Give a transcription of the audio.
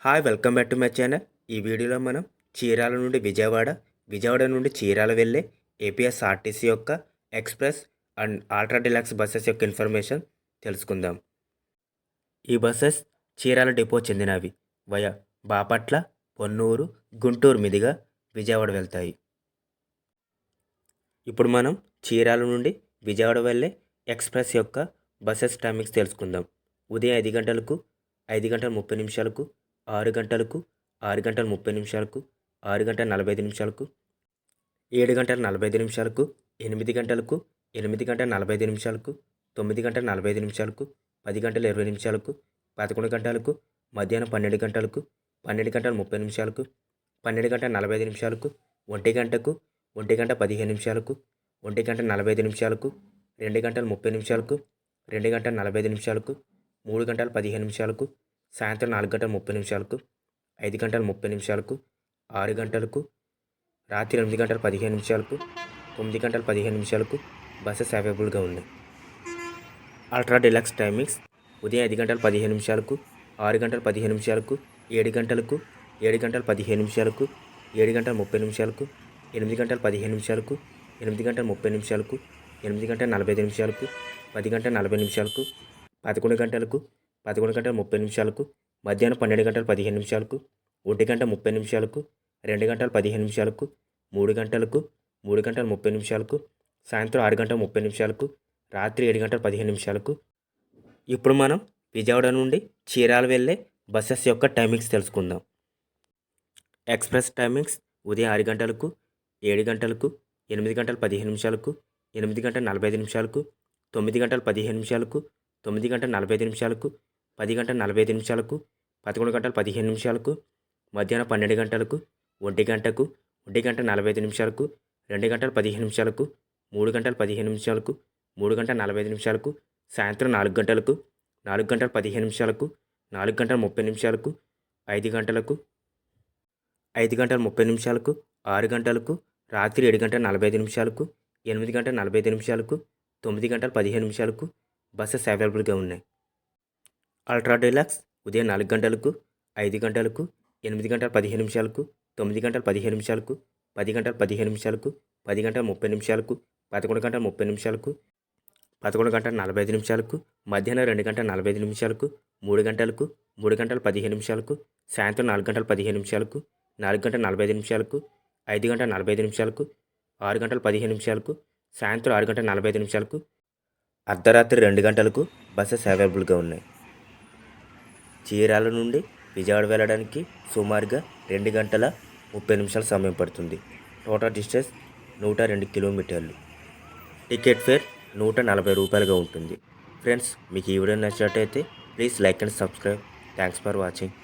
Hi welcome back to my channel. ఈ వీడియోలో మనం చీరాల నుండి విజయవాడ నుండి చీరాల వెళ్ళే ఏపీఎస్ఆర్టీసీ యొక్క express and ultra deluxe buses యొక్క ఇన్ఫర్మేషన్ తెలుసుకుందాం. ఈ బస్సెస్ చీరాల డిపో చెందినవి. వయా బాపట్ల, పొన్నూరు, గుంటూరు మీదుగా విజయవాడ వెళ్తాయి. ఇప్పుడు మనం చీరాల నుండి విజయవాడ వెళ్ళే ఎక్స్ప్రెస్ యొక్క బస్సెస్ టైమింగ్స్ తెలుసుకుందాం. ఉదయం 5 గంటలకు, 5 గంటల 30 నిమిషాలకు, 6 గంటలకు, 6 గంటల 30 నిమిషాలకు, 6 గంటల 45 నిమిషాలకు, 7 గంటల 45 నిమిషాలకు, 8 గంటలకు, 8 గంటల 45 నిమిషాలకు, 9 గంటల 45 నిమిషాలకు, 10 గంటల 20 నిమిషాలకు, 11 గంటలకు, మధ్యాహ్నం 12 గంటలకు, 12 గంటల 30 నిమిషాలకు, 12 గంటల 45 నిమిషాలకు, 1 గంటకు, 1 గంట 15 నిమిషాలకు, 1 గంట 45 నిమిషాలకు, 2 గంటల 30 నిమిషాలకు, 2 గంటల 45 నిమిషాలకు, 3 గంటల 15 నిమిషాలకు, సాయంత్రం 4 గంటల 30 నిమిషాలకు, 5 గంటల 30 నిమిషాలకు, 6 గంటలకు, రాత్రి 8 గంటల 15 నిమిషాలకు, 9 గంటల 15 నిమిషాలకు బస్సెస్ అవైలబుల్గా ఉన్నాయి. అల్ట్రా డిలక్స్ టైమింగ్స్ ఉదయం 5 గంటల 15 నిమిషాలకు, 6 గంటల 15 నిమిషాలకు, 7 గంటలకు, 7 గంటల 15 నిమిషాలకు, 7 గంటల 30 నిమిషాలకు, 8 గంటల 15 నిమిషాలకు, 8 గంటల 30 నిమిషాలకు, 8 గంటల 45 నిమిషాలకు, 10 గంటల 40 నిమిషాలకు, 11 గంటలకు, 11 గంటల 30 నిమిషాలకు, మధ్యాహ్నం 12 గంటల 15 నిమిషాలకు, 1 గంట 30 నిమిషాలకు, 2 గంటల 15 నిమిషాలకు, 3 గంటలకు, 3 గంటల 30 నిమిషాలకు, సాయంత్రం 6 గంటల 30 నిమిషాలకు, రాత్రి 7 గంటల 15 నిమిషాలకు. ఇప్పుడు మనం విజయవాడ నుండి చీరాల వెళ్ళే బస్సెస్ యొక్క టైమింగ్స్ తెలుసుకుందాం. ఎక్స్ప్రెస్ టైమింగ్స్ ఉదయం 6 గంటలకు, 7 గంటలకు, 8 గంటల 15 నిమిషాలకు, 8 గంటల 45 నిమిషాలకు, 9 గంటల 15 నిమిషాలకు, 9 గంటల 45 నిమిషాలకు, 10 గంటల 45 నిమిషాలకు, 11 గంటల 15 నిమిషాలకు, మధ్యాహ్నం 12 గంటలకు, 1 గంటకు, 1 గంట 45 నిమిషాలకు, 2 గంటల 15 నిమిషాలకు, 3 గంటల 15 నిమిషాలకు, 3 గంటల 45 నిమిషాలకు, సాయంత్రం 4 గంటలకు, 4 గంటల 15 నిమిషాలకు, 4 గంటల 30 నిమిషాలకు, 5 గంటలకు, 5 గంటల 30 నిమిషాలకు, 6 గంటలకు, రాత్రి 7 గంటల 45 నిమిషాలకు, 8 గంటల 45 నిమిషాలకు, 9 గంటల 15 నిమిషాలకు బస్సెస్ అవైలబుల్గా ఉన్నాయి. అల్ట్రా డిలక్స్ ఉదయం 4 గంటలకు, 5 గంటలకు, 8 గంటల 15 నిమిషాలకు, 9 గంటల 15 నిమిషాలకు, 10 గంటల 15 నిమిషాలకు, 10 గంటల 30 నిమిషాలకు, 11 గంటల 30 నిమిషాలకు, 11 గంటల 45 నిమిషాలకు, మధ్యాహ్నం 2 గంటల 45 నిమిషాలకు, 3 గంటలకు, 3 గంటల 15 నిమిషాలకు, సాయంత్రం 4 గంటల 15 నిమిషాలకు, 4 గంటల 45 నిమిషాలకు, 5 గంటల 45 నిమిషాలకు, 6 గంటల 15 నిమిషాలకు, సాయంత్రం 6 గంటల 45 నిమిషాలకు, అర్ధరాత్రి 2 గంటలకు బస్సెస్ అవైలబుల్గా ఉన్నాయి. చీరాల నుండి విజయవాడ వెళ్ళడానికి సుమారుగా 2 గంటల 30 నిమిషాల సమయం పడుతుంది. టోటల్ డిస్టెన్స్ 102 కిలోమీటర్లు. టికెట్ ఫేర్ 140 రూపాయలుగా ఉంటుంది. ఫ్రెండ్స్, మీకు ఈ వీడియో నచ్చినట్టయితే please like and subscribe. Thanks for watching.